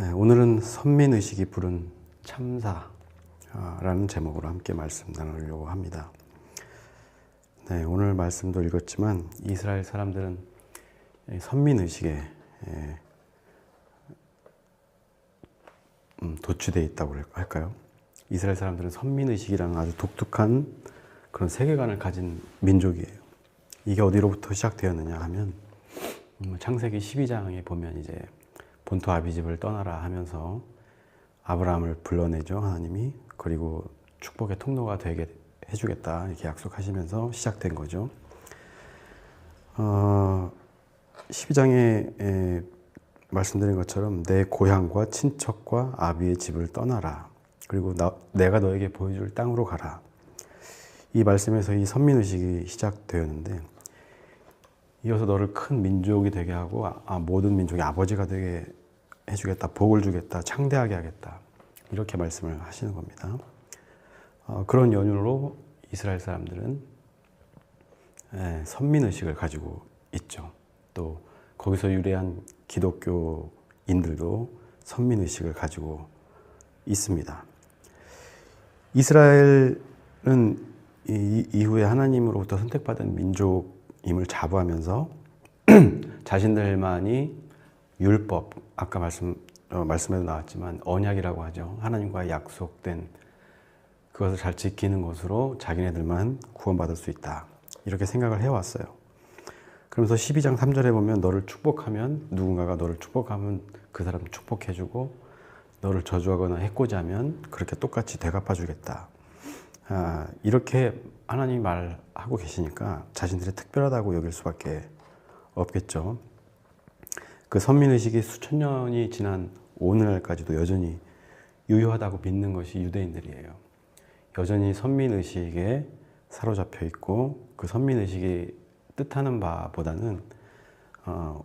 네, 오늘은 선민의식이 부른 참사라는 제목으로 함께 말씀 나누려고 합니다. 네, 오늘 말씀도 읽었지만 이스라엘 사람들은 선민의식에 도취되어 있다고 할까요? 이스라엘 사람들은 선민의식이라는 아주 독특한 그런 세계관을 가진 민족이에요. 이게 어디로부터 시작되었느냐 하면 창세기 12장에 보면 이제 본토 아비집을 떠나라 하면서 아브라함을 불러내죠, 하나님이. 그리고 축복의 통로가 되게 해주겠다 이렇게 약속하시면서 시작된 거죠. 12장에 말씀드린 것처럼 내 고향과 친척과 아비의 집을 떠나라. 그리고 내가 너에게 보여줄 땅으로 가라. 이 말씀에서 이 선민의식이 시작되었는데, 이어서 너를 큰 민족이 되게 하고 모든 민족의 아버지가 되게 해주겠다, 복을 주겠다, 창대하게 하겠다, 이렇게 말씀을 하시는 겁니다. 그런 연유로 이스라엘 사람들은 선민의식을 가지고 있죠. 또 거기서 유래한 기독교인들도 선민의식을 가지고 있습니다. 이스라엘은 이후에 하나님으로부터 선택받은 민족임을 자부하면서 자신들만이 율법, 아까 말씀에도 나왔지만 언약이라고 하죠. 하나님과 약속된 그것을 잘 지키는 것으로 자기네들만 구원받을 수 있다, 이렇게 생각을 해왔어요. 그러면서 12장 3절에 보면 너를 축복하면, 누군가가 너를 축복하면 그 사람 축복해주고, 너를 저주하거나 해코지하면 그렇게 똑같이 되갚아주겠다. 이렇게 하나님이 말하고 계시니까 자신들이 특별하다고 여길 수밖에 없겠죠. 그 선민의식이 수천 년이 지난 오늘날까지도 여전히 유효하다고 믿는 것이 유대인들이에요. 여전히 선민의식에 사로잡혀 있고, 그 선민의식이 뜻하는 바보다는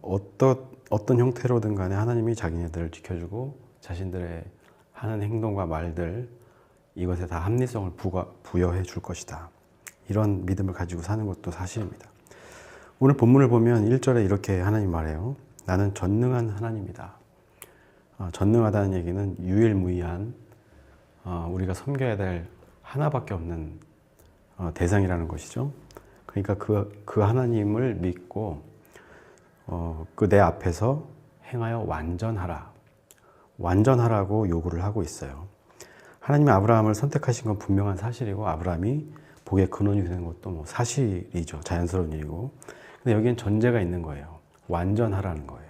어떤 형태로든 간에 하나님이 자기네들을 지켜주고 자신들의 하는 행동과 말들, 이것에 다 합리성을 부여해 줄 것이다, 이런 믿음을 가지고 사는 것도 사실입니다. 오늘 본문을 보면 1절에 이렇게 하나님 말해요. 나는 전능한 하나님이다. 전능하다는 얘기는 유일무이한, 우리가 섬겨야 될 하나밖에 없는 대상이라는 것이죠. 그러니까 그 하나님을 믿고 그 내 앞에서 행하여 완전하라고 요구를 하고 있어요. 하나님이 아브라함을 선택하신 건 분명한 사실이고, 아브라함이 복의 근원이 되는 것도 사실이죠. 자연스러운 일이고. 근데 여기엔 전제가 있는 거예요. 완전하라는 거예요.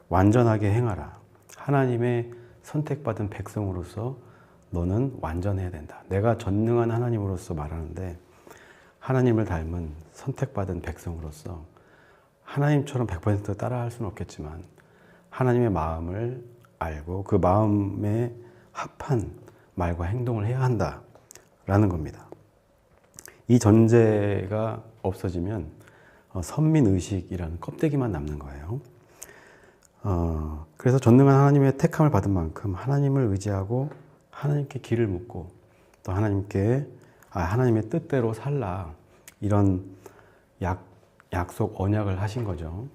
완전하게 행하라. 하나님의 선택받은 백성으로서 너는 완전해야 된다. 내가 전능한 하나님으로서 말하는데, 하나님을 닮은 선택받은 백성으로서 하나님처럼 100% 따라할 수는 없겠지만 하나님의 마음을 알고 그 마음에 합한 말과 행동을 해야 한다라는 겁니다. 이 전제가 없어지면 선민의식이라는 껍데기만 남는 거예요. 그래서 전능한 하나님의 택함을 받은 만큼 하나님을 의지하고 하나님께 길을 묻고, 또 하나님의 뜻대로 살라, 이런 약속, 언약을 하신 거죠.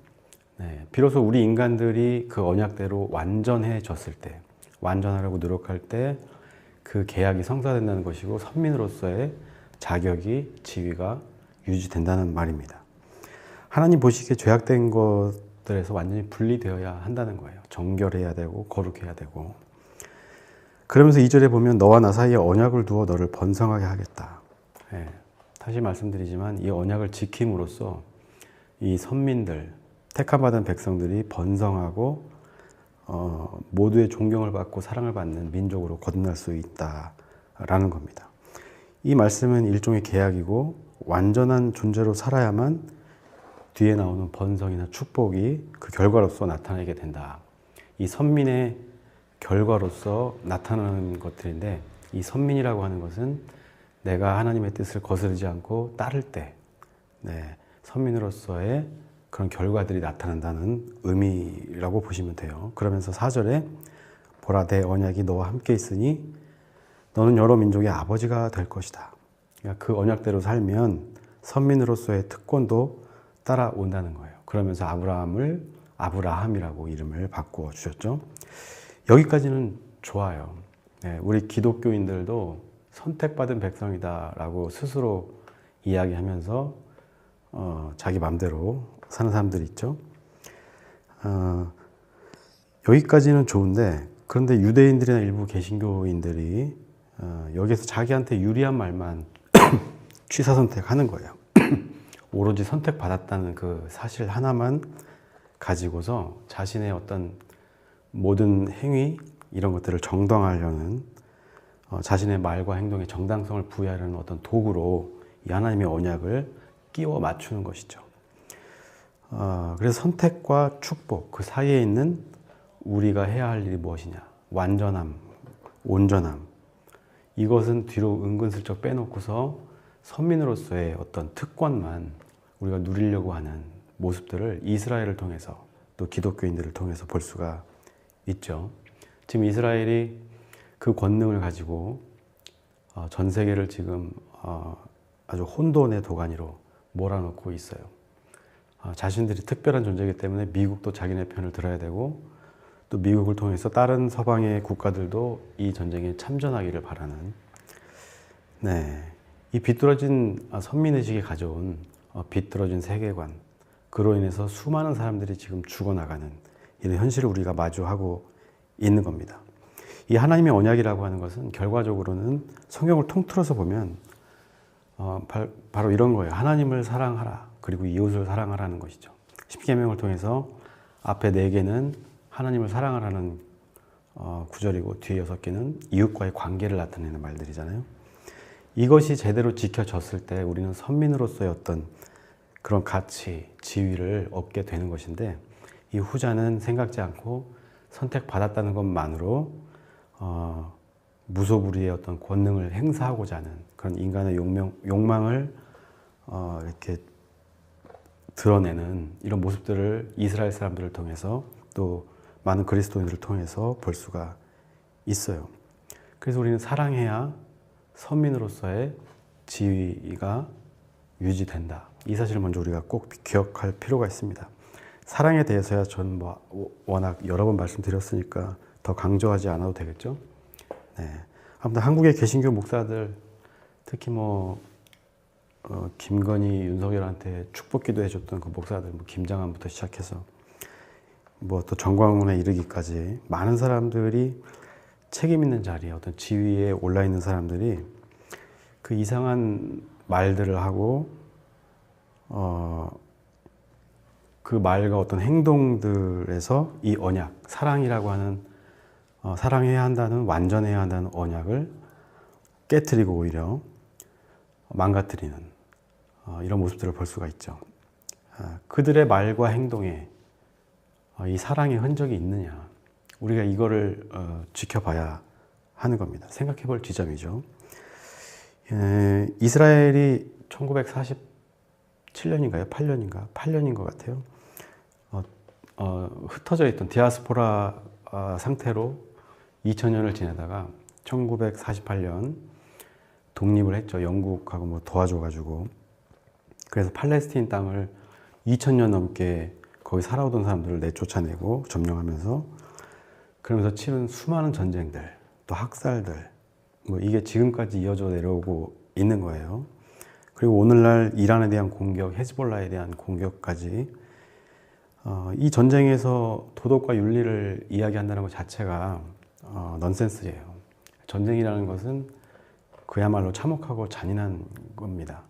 네, 비로소 우리 인간들이 그 언약대로 완전해졌을 때, 완전하려고 노력할 때 그 계약이 성사된다는 것이고, 선민으로서의 자격이, 지위가 유지된다는 말입니다. 하나님 보시기에 죄악된 것들에서 완전히 분리되어야 한다는 거예요. 정결해야 되고 거룩해야 되고. 그러면서 2절에 보면 너와 나 사이에 언약을 두어 너를 번성하게 하겠다. 네, 다시 말씀드리지만 이 언약을 지킴으로써 이 선민들, 택함받은 백성들이 번성하고 모두의 존경을 받고 사랑을 받는 민족으로 거듭날 수 있다라는 겁니다. 이 말씀은 일종의 계약이고, 완전한 존재로 살아야만 뒤에 나오는 번성이나 축복이 그 결과로서 나타나게 된다. 이 선민의 결과로서 나타나는 것들인데, 이 선민이라고 하는 것은 내가 하나님의 뜻을 거스르지 않고 따를 때, 선민으로서의 그런 결과들이 나타난다는 의미라고 보시면 돼요. 그러면서 4절에 보라, 내 언약이 너와 함께 있으니 너는 여러 민족의 아버지가 될 것이다. 그러니까 그 언약대로 살면 선민으로서의 특권도 따라온다는 거예요. 그러면서 아브라함을 아브라함이라고 이름을 바꾸어 주셨죠. 여기까지는 좋아요. 네, 우리 기독교인들도 선택받은 백성이다라고 스스로 이야기하면서 자기 마음대로 사는 사람들이 있죠. 여기까지는 좋은데, 그런데 유대인들이나 일부 개신교인들이 여기서 자기한테 유리한 말만 취사 선택하는 거예요. 오로지 선택받았다는 그 사실 하나만 가지고서 자신의 어떤 모든 행위 이런 것들을 정당화하려는 자신의 말과 행동에 정당성을 부여하려는 어떤 도구로 이 하나님의 언약을 끼워 맞추는 것이죠. 그래서 선택과 축복 그 사이에 있는 우리가 해야 할 일이 무엇이냐, 완전함, 온전함, 이것은 뒤로 은근슬쩍 빼놓고서 선민으로서의 어떤 특권만 우리가 누리려고 하는 모습들을 이스라엘을 통해서 또 기독교인들을 통해서 볼 수가 있죠. 지금 이스라엘이 그 권능을 가지고 전 세계를 지금 아주 혼돈의 도가니로 몰아넣고 있어요. 자신들이 특별한 존재이기 때문에 미국도 자기네 편을 들어야 되고, 또 미국을 통해서 다른 서방의 국가들도 이 전쟁에 참전하기를 바라는, 네, 이 비뚤어진 선민의식이 가져온 비뚤어진 세계관, 그로 인해서 수많은 사람들이 지금 죽어나가는 이런 현실을 우리가 마주하고 있는 겁니다. 이 하나님의 언약이라고 하는 것은 결과적으로는 성경을 통틀어서 보면 바로 이런 거예요. 하나님을 사랑하라, 그리고 이웃을 사랑하라는 것이죠. 십계명을 통해서 앞에 4개는 하나님을 사랑하라는 구절이고, 뒤에 6개는 이웃과의 관계를 나타내는 말들이잖아요. 이것이 제대로 지켜졌을 때 우리는 선민으로서의 어떤 그런 가치, 지위를 얻게 되는 것인데, 이 후자는 생각지 않고 선택받았다는 것만으로 무소불위의 어떤 권능을 행사하고자 하는 그런 인간의 욕망을 이렇게 드러내는 이런 모습들을 이스라엘 사람들을 통해서 또 많은 그리스도인들을 통해서 볼 수가 있어요. 그래서 우리는 사랑해야 선민으로서의 지위가 유지된다. 이 사실을 먼저 우리가 꼭 기억할 필요가 있습니다. 사랑에 대해서야 저는 워낙 여러 번 말씀드렸으니까 더 강조하지 않아도 되겠죠. 네. 아무튼 한국의 개신교 목사들, 특히 김건희, 윤석열한테 축복기도 해줬던 그 목사들, 김장한부터 시작해서 또 정광훈에 이르기까지 많은 사람들이 책임 있는 자리에 어떤 지위에 올라 있는 사람들이 그 이상한 말들을 하고 그 말과 어떤 행동들에서 이 언약, 사랑이라고 하는 사랑해야 한다는, 완전해야 한다는 언약을 깨트리고 오히려 망가뜨리는 이런 모습들을 볼 수가 있죠. 그들의 말과 행동에 이 사랑의 흔적이 있느냐, 우리가 이거를 지켜봐야 하는 겁니다. 생각해 볼 지점이죠. 이스라엘이 1947년인가요? 8년인 것 같아요. 흩어져 있던 디아스포라 상태로 2000년을 지내다가 1948년 독립을 했죠. 영국하고 도와줘가지고. 그래서 팔레스타인 땅을 2000년 넘게 거기 살아오던 사람들을 내쫓아내고 점령하면서, 그러면서 치른 수많은 전쟁들, 또 학살들, 이게 지금까지 이어져 내려오고 있는 거예요. 그리고 오늘날 이란에 대한 공격, 헤즈볼라에 대한 공격까지, 이 전쟁에서 도덕과 윤리를 이야기한다는 것 자체가 넌센스예요. 전쟁이라는 것은 그야말로 참혹하고 잔인한 겁니다.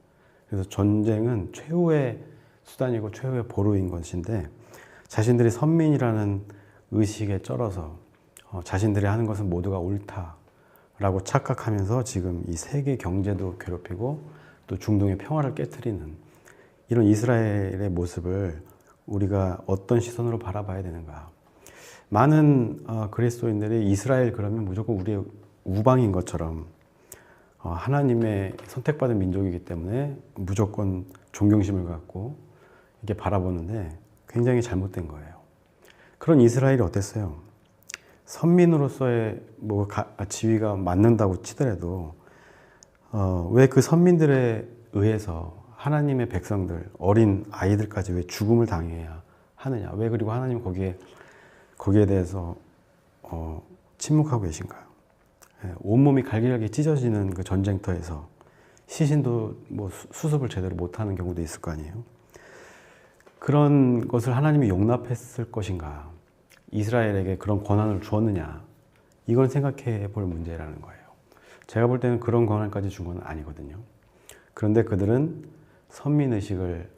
그래서 전쟁은 최후의 수단이고 최후의 보루인 것인데, 자신들이 선민이라는 의식에 쩔어서 자신들이 하는 것은 모두가 옳다라고 착각하면서 지금 이 세계 경제도 괴롭히고 또 중동의 평화를 깨트리는 이런 이스라엘의 모습을 우리가 어떤 시선으로 바라봐야 되는가. 많은 그리스도인들이 이스라엘 그러면 무조건 우리의 우방인 것처럼, 하나님의 선택받은 민족이기 때문에 무조건 존경심을 갖고 이렇게 바라보는데 굉장히 잘못된 거예요. 그런 이스라엘이 어땠어요? 선민으로서의 지위가 맞는다고 치더라도 왜 그 선민들에 의해서 하나님의 백성들, 어린 아이들까지 왜 죽음을 당해야 하느냐? 왜 그리고 하나님 거기에 대해서 침묵하고 계신가요? 온몸이 갈기갈기 찢어지는 그 전쟁터에서 시신도 뭐 수습을 제대로 못하는 경우도 있을 거 아니에요. 그런 것을 하나님이 용납했을 것인가? 이스라엘에게 그런 권한을 주었느냐? 이건 생각해 볼 문제라는 거예요. 제가 볼 때는 그런 권한까지 준 건 아니거든요. 그런데 그들은 선민의식을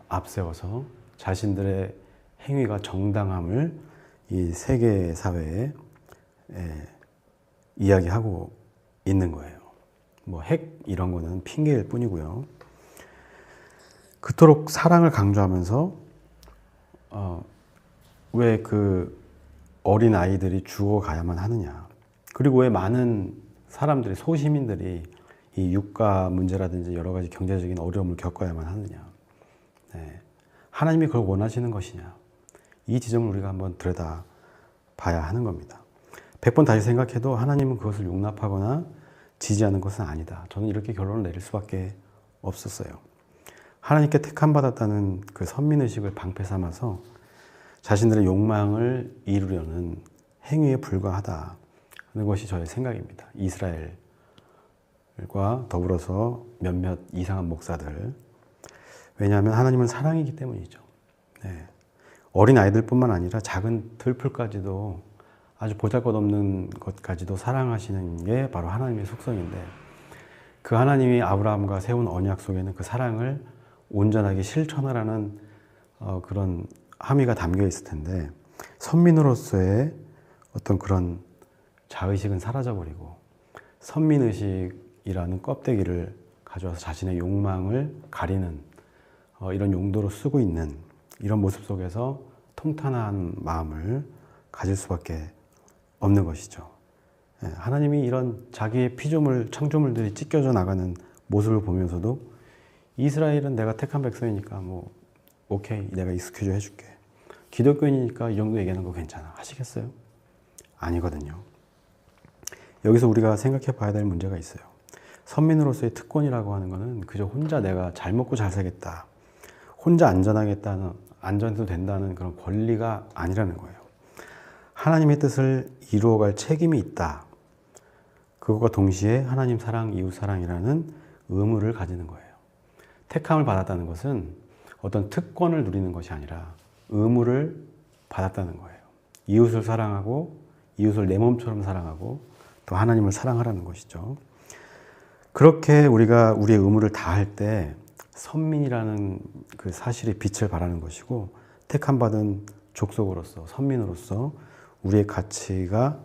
앞세워서 자신들의 행위가 정당함을 이 세계 사회에 이야기하고 있는 거예요. 뭐 핵 이런 거는 핑계일 뿐이고요. 그토록 사랑을 강조하면서 왜 그 어린 아이들이 죽어가야만 하느냐. 그리고 왜 많은 사람들이, 소시민들이 이 유가 문제라든지 여러 가지 경제적인 어려움을 겪어야만 하느냐. 하나님이 그걸 원하시는 것이냐. 이 지점을 우리가 한번 들여다 봐야 하는 겁니다. 100번 다시 생각해도 하나님은 그것을 용납하거나 지지하는 것은 아니다. 저는 이렇게 결론을 내릴 수밖에 없었어요. 하나님께 택함받았다는 그 선민의식을 방패 삼아서 자신들의 욕망을 이루려는 행위에 불과하다 하는 것이 저의 생각입니다. 이스라엘과 더불어서 몇몇 이상한 목사들. 왜냐하면 하나님은 사랑이기 때문이죠. 어린 아이들뿐만 아니라 작은 들풀까지도, 아주 보잘것없는 것까지도 사랑하시는 게 바로 하나님의 속성인데, 그 하나님이 아브라함과 세운 언약 속에는 그 사랑을 온전하게 실천하라는 그런 함의가 담겨 있을 텐데, 선민으로서의 어떤 그런 자의식은 사라져버리고 선민의식이라는 껍데기를 가져와서 자신의 욕망을 가리는 이런 용도로 쓰고 있는 이런 모습 속에서 통탄한 마음을 가질 수밖에 없는 것이죠. 하나님이 이런 자기의 피조물, 창조물들이 찢겨져 나가는 모습을 보면서도 이스라엘은 내가 택한 백성이니까 뭐 오케이, 내가 익스큐즈 해줄게. 기독교인이니까 이 정도 얘기하는 거 괜찮아. 하시겠어요? 아니거든요. 여기서 우리가 생각해 봐야 될 문제가 있어요. 선민으로서의 특권이라고 하는 것은 그저 혼자 내가 잘 먹고 잘 살겠다, 혼자 안전하겠다는, 안전해도 된다는 그런 권리가 아니라는 거예요. 하나님의 뜻을 이루어갈 책임이 있다. 그것과 동시에 하나님 사랑, 이웃 사랑이라는 의무를 가지는 거예요. 택함을 받았다는 것은 어떤 특권을 누리는 것이 아니라 의무를 받았다는 거예요. 이웃을 사랑하고 이웃을 내 몸처럼 사랑하고 또 하나님을 사랑하라는 것이죠. 그렇게 우리가 우리의 의무를 다할 때 선민이라는 그 사실의 빛을 발하는 것이고, 택함받은 족속으로서, 선민으로서 우리의 가치가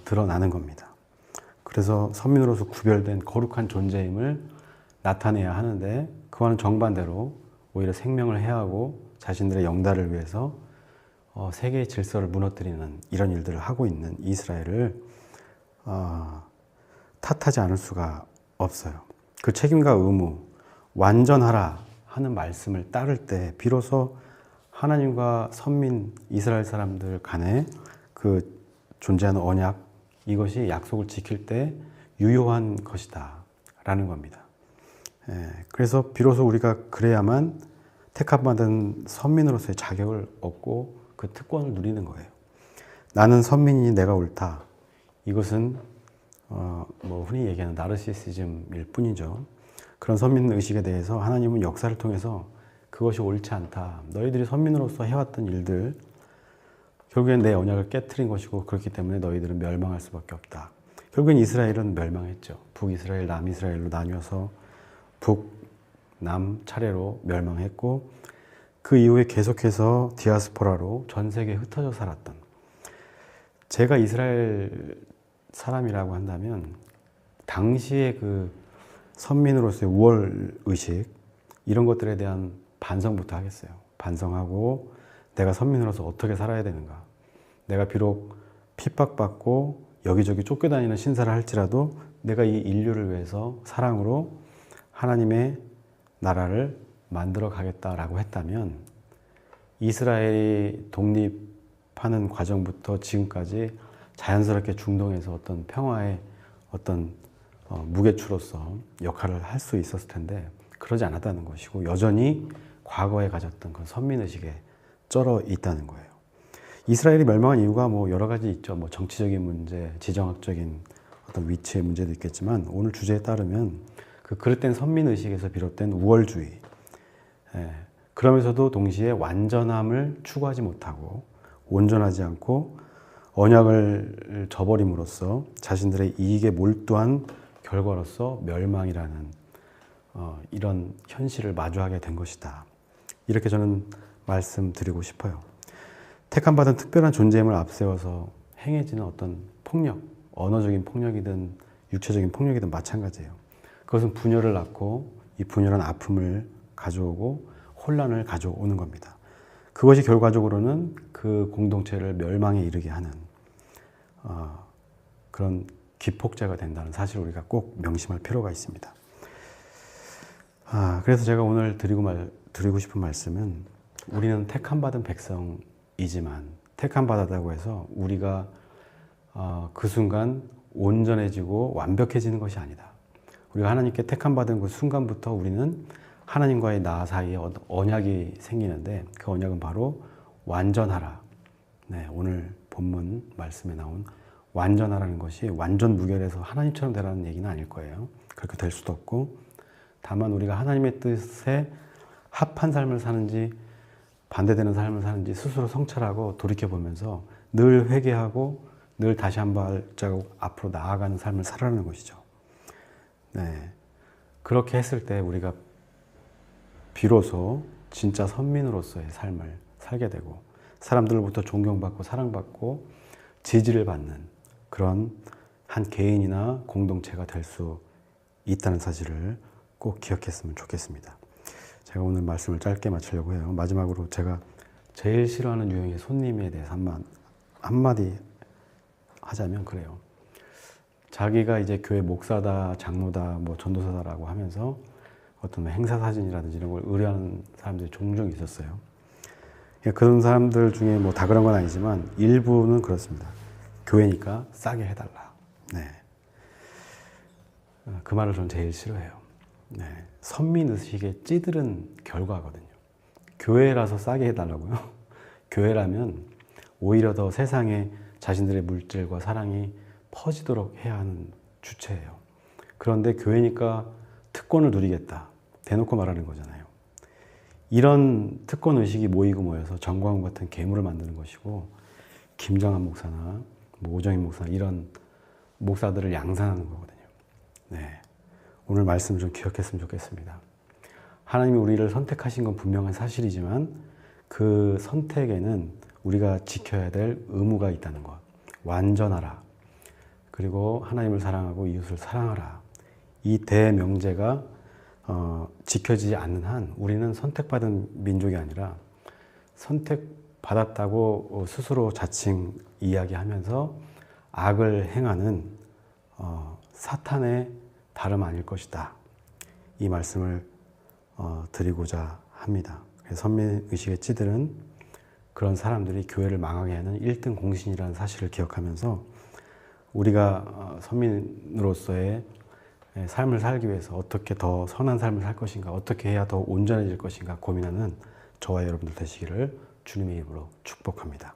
드러나는 겁니다. 그래서 선민으로서 구별된 거룩한 존재임을 나타내야 하는데, 그와는 정반대로 오히려 생명을 해하고 자신들의 영달을 위해서 세계의 질서를 무너뜨리는 이런 일들을 하고 있는 이스라엘을 탓하지 않을 수가 없어요. 그 책임과 의무, 완전하라 하는 말씀을 따를 때 비로소 하나님과 선민 이스라엘 사람들 간에 그 존재하는 언약, 이것이 약속을 지킬 때 유효한 것이다 라는 겁니다. 그래서 비로소 우리가 그래야만 택함받은 선민으로서의 자격을 얻고 그 특권을 누리는 거예요. 나는 선민이니 내가 옳다. 이것은 뭐 흔히 얘기하는 나르시시즘일 뿐이죠. 그런 선민 의식에 대해서 하나님은 역사를 통해서 그것이 옳지 않다. 너희들이 선민으로서 해왔던 일들, 결국엔 내 언약을 깨트린 것이고, 그렇기 때문에 너희들은 멸망할 수밖에 없다. 결국엔 이스라엘은 멸망했죠. 북이스라엘, 남이스라엘로 나뉘어서 북, 남 차례로 멸망했고, 그 이후에 계속해서 디아스포라로 전 세계에 흩어져 살았던, 제가 이스라엘 사람이라고 한다면 당시의 그 선민으로서의 우월의식, 이런 것들에 대한 반성부터 하겠어요. 반성하고 내가 선민으로서 어떻게 살아야 되는가. 내가 비록 핍박받고 여기저기 쫓겨다니는 신사를 할지라도 내가 이 인류를 위해서 사랑으로 하나님의 나라를 만들어 가겠다라고 했다면, 이스라엘이 독립하는 과정부터 지금까지 자연스럽게 중동에서 어떤 평화의 어떤 무게추로서 역할을 할 수 있었을 텐데, 그러지 않았다는 것이고, 여전히 과거에 가졌던 그 선민의식에 쩔어 있다는 거예요. 이스라엘이 멸망한 이유가 뭐 여러 가지 있죠. 뭐 정치적인 문제, 지정학적인 어떤 위치의 문제도 있겠지만 오늘 주제에 따르면 그 그릇된 선민의식에서 비롯된 우월주의, 그러면서도 동시에 완전함을 추구하지 못하고 온전하지 않고 언약을 저버림으로써 자신들의 이익에 몰두한 결과로서 멸망이라는 이런 현실을 마주하게 된 것이다. 이렇게 저는 말씀드리고 싶어요. 택함받은 특별한 존재임을 앞세워서 행해지는 어떤 폭력, 언어적인 폭력이든 육체적인 폭력이든 마찬가지예요. 그것은 분열을 낳고 이 분열한 아픔을 가져오고 혼란을 가져오는 겁니다. 그것이 결과적으로는 그 공동체를 멸망에 이르게 하는 그런 기폭제가 된다는 사실을 우리가 꼭 명심할 필요가 있습니다. 그래서 제가 오늘 드리고 싶은 말씀은 우리는 택함받은 백성이지만 택함받았다고 해서 우리가 그 순간 온전해지고 완벽해지는 것이 아니다. 우리가 하나님께 택함받은 그 순간부터 우리는 하나님과의 나 사이에 언약이 생기는데 그 언약은 바로 완전하라. 네, 오늘 본문 말씀에 나온 완전하라는 것이 완전 무결해서 하나님처럼 되라는 얘기는 아닐 거예요. 그렇게 될 수도 없고 다만 우리가 하나님의 뜻에 합한 삶을 사는지 반대되는 삶을 사는지 스스로 성찰하고 돌이켜보면서 늘 회개하고 늘 다시 한 발자국 앞으로 나아가는 삶을 살아가는 것이죠. 네, 그렇게 했을 때 우리가 비로소 진짜 선민으로서의 삶을 살게 되고 사람들로부터 존경받고 사랑받고 지지를 받는 그런 한 개인이나 공동체가 될 수 있다는 사실을 꼭 기억했으면 좋겠습니다. 제가 오늘 말씀을 짧게 마치려고 해요. 마지막으로 제가 제일 싫어하는 유형의 손님에 대해서 한마디 하자면 그래요. 자기가 이제 교회 목사다, 장로다, 뭐 전도사다라고 하면서 어떤 행사 사진이라든지 이런 걸 의뢰하는 사람들이 종종 있었어요. 그런 사람들 중에 뭐 다 그런 건 아니지만 일부는 그렇습니다. 교회니까 싸게 해달라. 네. 그 말을 저는 제일 싫어해요. 네. 선민의식에 찌들은 결과거든요. 교회라서 싸게 해달라고요? 교회라면 오히려 더 세상에 자신들의 물질과 사랑이 퍼지도록 해야 하는 주체예요. 그런데 교회니까 특권을 누리겠다. 대놓고 말하는 거잖아요. 이런 특권 의식이 모이고 모여서 정광훈 같은 괴물을 만드는 것이고 김정한 목사나 뭐 오정인 목사나 이런 목사들을 양산하는 거거든요. 네. 오늘 말씀 좀 기억했으면 좋겠습니다. 하나님이 우리를 선택하신 건 분명한 사실이지만 그 선택에는 우리가 지켜야 될 의무가 있다는 것. 완전하라. 그리고 하나님을 사랑하고 이웃을 사랑하라. 이 대명제가 지켜지지 않는 한 우리는 선택받은 민족이 아니라 선택받았다고 스스로 자칭 이야기하면서 악을 행하는 사탄의 다름 아닐 것이다. 이 말씀을 드리고자 합니다. 선민의식의 찌들은 그런 사람들이 교회를 망하게 하는 1등 공신이라는 사실을 기억하면서 우리가 선민으로서의 삶을 살기 위해서 어떻게 더 선한 삶을 살 것인가, 어떻게 해야 더 온전해질 것인가 고민하는 저와 여러분들 되시기를 주님의 이름으로 축복합니다.